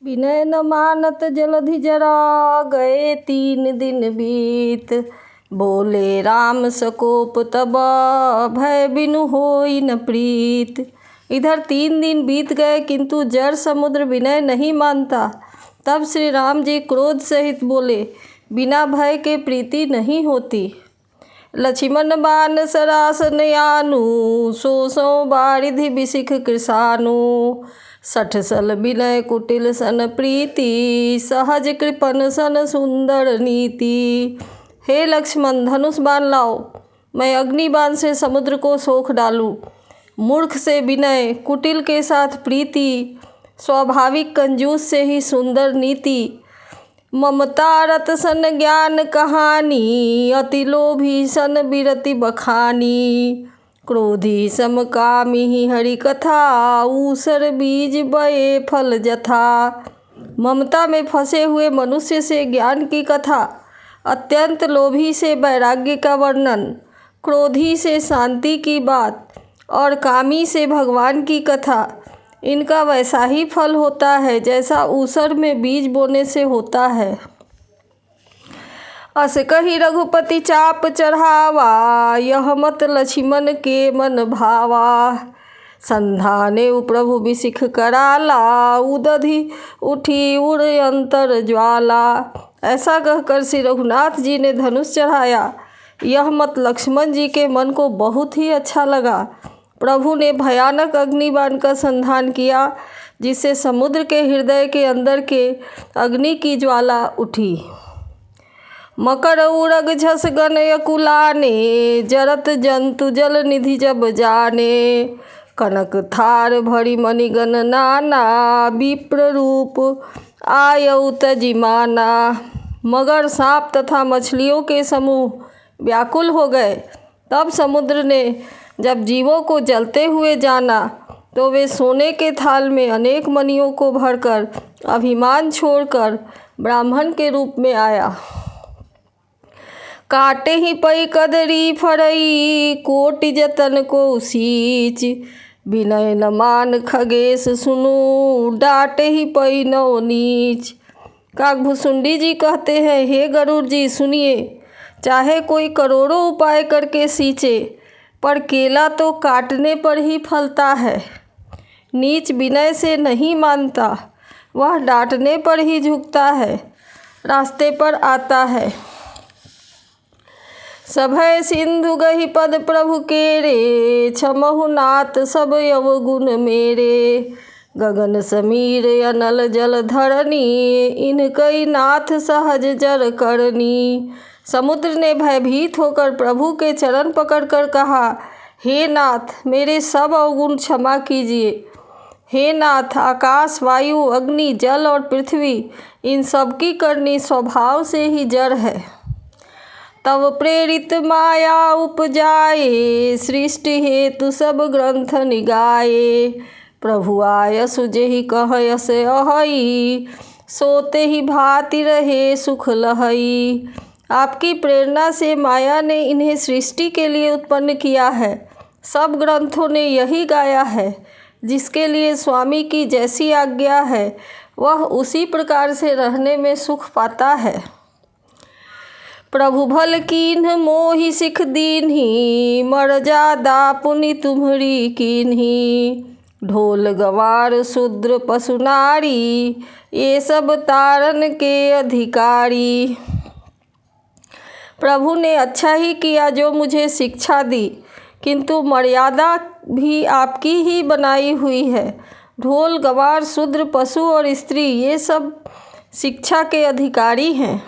विनय न मानत जलधि जरा, गए 3 दिन बीत। बोले राम सकोप तब, भय बिनु होई न प्रीत। इधर 3 दिन बीत गए किंतु जड़ समुद्र विनय नहीं मानता। तब श्री राम जी क्रोध सहित बोले, बिना भय के प्रीति नहीं होती। लक्ष्मण बाण सरासन यानु, सो बारिधि बिसिख कृसानु। 60 सल विनय कुटिल सन प्रीति, सहज कृपन सन सुंदर नीति। हे लक्ष्मण, धनुष बाण लाओ, मैं अग्नि बाण से समुद्र को सोख डालूं। मूर्ख से विनय, कुटिल के साथ प्रीति, स्वाभाविक कंजूस से ही सुंदर नीति। ममता रत सन ज्ञान कहानी, अति लोभी सन बिरति बखानी। क्रोधी समकामी हरि कथा, ऊसर बीज बये फल जथा। ममता में फंसे हुए मनुष्य से ज्ञान की कथा, अत्यंत लोभी से वैराग्य का वर्णन, क्रोधी से शांति की बात और कामी से भगवान की कथा, इनका वैसा ही फल होता है जैसा ऊसर में बीज बोने से होता है। अस कही रघुपति चाप चढ़ावा, यह मत लक्ष्मण के मन भावा। संधाने प्रभु बिसिख कराला, उदधि उठी उड़ अंतर ज्वाला। ऐसा कहकर श्री रघुनाथ जी ने धनुष चढ़ाया। यह मत लक्ष्मण जी के मन को बहुत ही अच्छा लगा। प्रभु ने भयानक अग्निबाण का संधान किया, जिससे समुद्र के हृदय के अंदर के अग्नि की ज्वाला उठी। मकर उड़ग झस गन यकुलाने, जरत जंतु जल निधि जब जाने। कनक थार भरी मणिगण नाना, विप्र रूप आयउ तजिमाना। मगर सांप तथा मछलियों के समूह व्याकुल हो गए। तब समुद्र ने जब जीवों को जलते हुए जाना, तो वे सोने के थाल में अनेक मणियों को भरकर अभिमान छोड़कर ब्राह्मण के रूप में आया। काटे ही पई कदरी फरई, कोटि जतन को सींच। विनय न मान खगेश सुनु, डांटे ही पई नौ नीच। काकभुसुंडी जी कहते हैं, हे गरुड़ जी सुनिए, चाहे कोई करोड़ों उपाय करके सींचे, पर केला तो काटने पर ही फलता है। नीच विनय से नहीं मानता, वह डांटने पर ही झुकता है, रास्ते पर आता है। सभय सिंधु गहि पद प्रभु केरे, क्षमहु नाथ सब अवगुण मेरे। गगन समीर अनल जल धरनी, इनकई नाथ सहज जर करनी। समुद्र ने भयभीत होकर प्रभु के चरण पकड़कर कहा, हे नाथ, मेरे सब अवगुण क्षमा कीजिए। हे नाथ, आकाश, वायु, अग्नि, जल और पृथ्वी, इन सब की करनी स्वभाव से ही जड़ है। तब प्रेरित माया उपजाए, सृष्टि हेतु सब ग्रंथ निगाए। प्रभु आयसु जेहि कहयस अहई, सोते ही भांति रहे सुख लहई। आपकी प्रेरणा से माया ने इन्हें सृष्टि के लिए उत्पन्न किया है। सब ग्रंथों ने यही गाया है। जिसके लिए स्वामी की जैसी आज्ञा है, वह उसी प्रकार से रहने में सुख पाता है। प्रभु भल कीन्ह मोहि सिख दीन्ही, मर्यादा पुनि तुम्हरी कीन्ही। ढोल गवार शूद्र पशु नारी, ये सब तारन के अधिकारी। प्रभु ने अच्छा ही किया जो मुझे शिक्षा दी, किंतु मर्यादा भी आपकी ही बनाई हुई है। ढोल गवार शूद्र पशु और स्त्री, ये सब शिक्षा के अधिकारी हैं।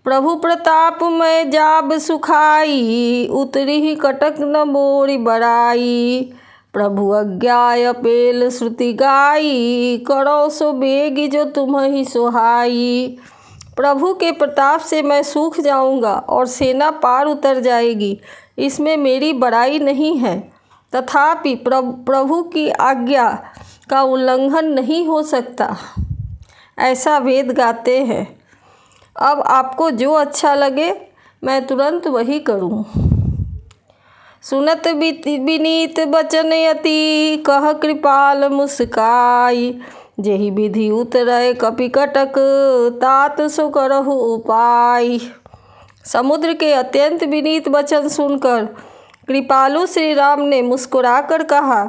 प्रभु प्रताप में जाब सुखाई, उतरी ही कटक न मोरी बड़ाई। प्रभु अज्ञा पेल श्रुति गाई, करो सो बेगी जो तुम्हि सोहाई। प्रभु के प्रताप से मैं सूख जाऊंगा और सेना पार उतर जाएगी, इसमें मेरी बड़ाई नहीं है। तथापि प्रभु की आज्ञा का उल्लंघन नहीं हो सकता, ऐसा वेद गाते हैं। अब आपको जो अच्छा लगे मैं तुरंत वही करूं। सुनत विनीत बचन यति, कह कृपाल मुस्काई। जेहि विधि उतरय कपिकटक तात सो करहु उपाय। समुद्र के अत्यंत विनीत वचन सुनकर कृपालु श्री राम ने मुस्कुराकर कहा,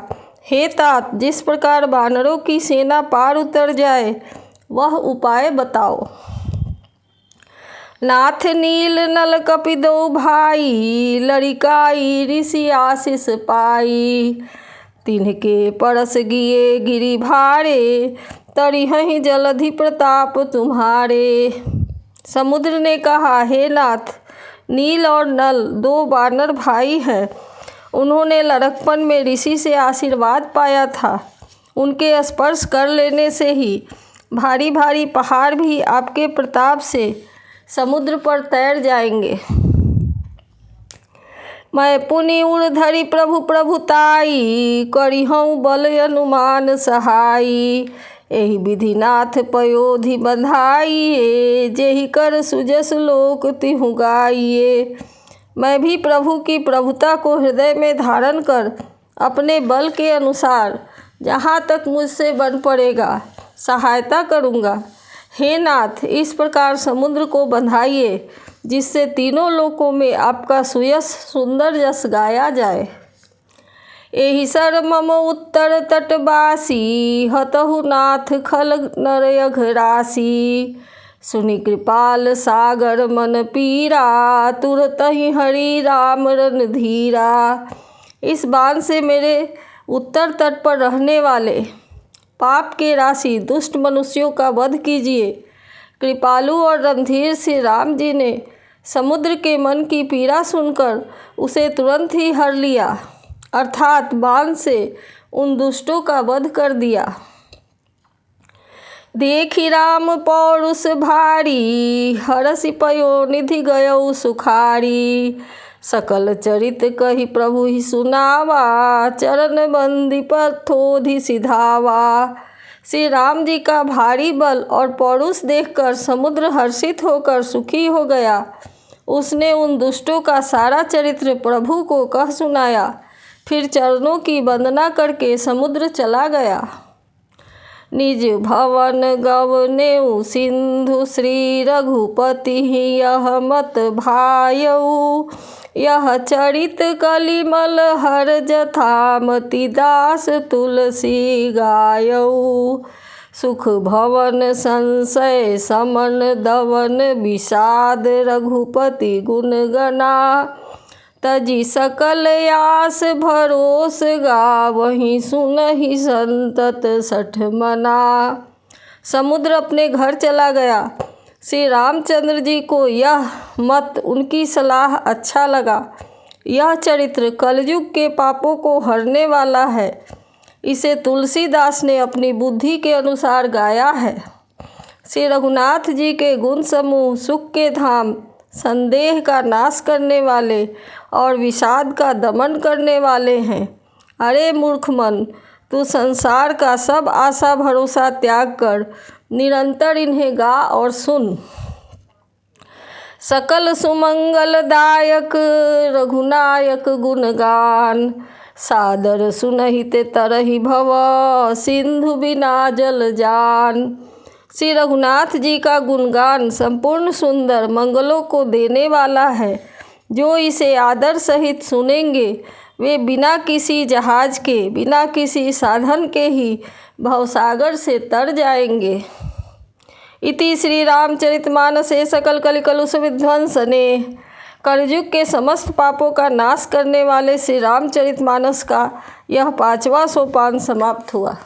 हे तात, जिस प्रकार वानरों की सेना पार उतर जाए वह उपाय बताओ। नाथ नील नल कपि दो भाई, लड़िकाई ऋषि आशीष पाई। तिनके परस गिए गिरि भारे, तरिहहि जलधि प्रताप तुम्हारे। समुद्र ने कहा, हे नाथ, नील और नल दो वानर भाई हैं। उन्होंने लड़कपन में ऋषि से आशीर्वाद पाया था। उनके स्पर्श कर लेने से ही भारी भारी पहाड़ भी आपके प्रताप से समुद्र पर तैर जाएंगे। मैं पुनि उर धरि प्रभु प्रभुताई, करिहउँ बल अनुमान सहाई। एहि विधि नाथ पयोधि बंधाइए, जेहि कर सुजस लोक तिहु गाइए। मैं भी प्रभु की प्रभुता को हृदय में धारण कर अपने बल के अनुसार जहाँ तक मुझसे बन पड़ेगा सहायता करूँगा। हे नाथ, इस प्रकार समुद्र को बंधाइए जिससे तीनों लोकों में आपका सुयश सुंदर जस गाया जाए। एहि सर मम उत्तर तटवासी, हतहु नाथ खल नरयघ राशि। सुनि कृपाल सागर मन पीरा, तुरतहि हरि राम रणधीरा। इस बाण से मेरे उत्तर तट पर रहने वाले पाप के राशि दुष्ट मनुष्यों का वध कीजिए। कृपालु और रणधीर श्री राम जी ने समुद्र के मन की पीड़ा सुनकर उसे तुरंत ही हर लिया, अर्थात बाण से उन दुष्टों का वध कर दिया। देखि राम पौरुष भारी, हरषि पयोनिधि गयउ सुखारी। सकल चरित कहि प्रभु ही सुनावा, चरण बंदी पथोधि सिधावा। श्री राम जी का भारी बल और पौरुष देखकर समुद्र हर्षित होकर सुखी हो गया। उसने उन दुष्टों का सारा चरित्र प्रभु को कह सुनाया, फिर चरणों की वंदना करके समुद्र चला गया। निज भवन गवनेउ सिंधु, श्री रघुपति यह मत भायउ। यह चरित कलिमल हर जथामति, दास तुलसी गायउ। सुख भवन संशय समन दवन, विषाद रघुपति गुण गना। तजी सकल आस भरोस गावहीं, सुनहि संतत सठ मना। समुद्र अपने घर चला गया। श्री रामचंद्र जी को यह मत, उनकी सलाह अच्छा लगा। यह चरित्र कलयुग के पापों को हरने वाला है। इसे तुलसीदास ने अपनी बुद्धि के अनुसार गाया है। श्री रघुनाथ जी के गुण समूह सुख के धाम, संदेह का नाश करने वाले और विषाद का दमन करने वाले हैं। अरे मूर्ख मन, तू संसार का सब आशा भरोसा त्याग कर निरंतर इन्हें गा और सुन। सकल सुमंगलदायक रघुनायक गुणगान, सादर सुनहिते तरहि भव, सिंधु बिना जल जान। श्री रघुनाथ जी का गुणगान संपूर्ण सुंदर मंगलों को देने वाला है। जो इसे आदर सहित सुनेंगे वे बिना किसी जहाज के, बिना किसी साधन के ही भवसागर से तर जाएंगे। इति श्री रामचरितमानसे सकल कलिकलुष विध्वंसने। कलयुग के समस्त पापों का नाश करने वाले श्री रामचरितमानस का यह 5वां सोपान समाप्त हुआ।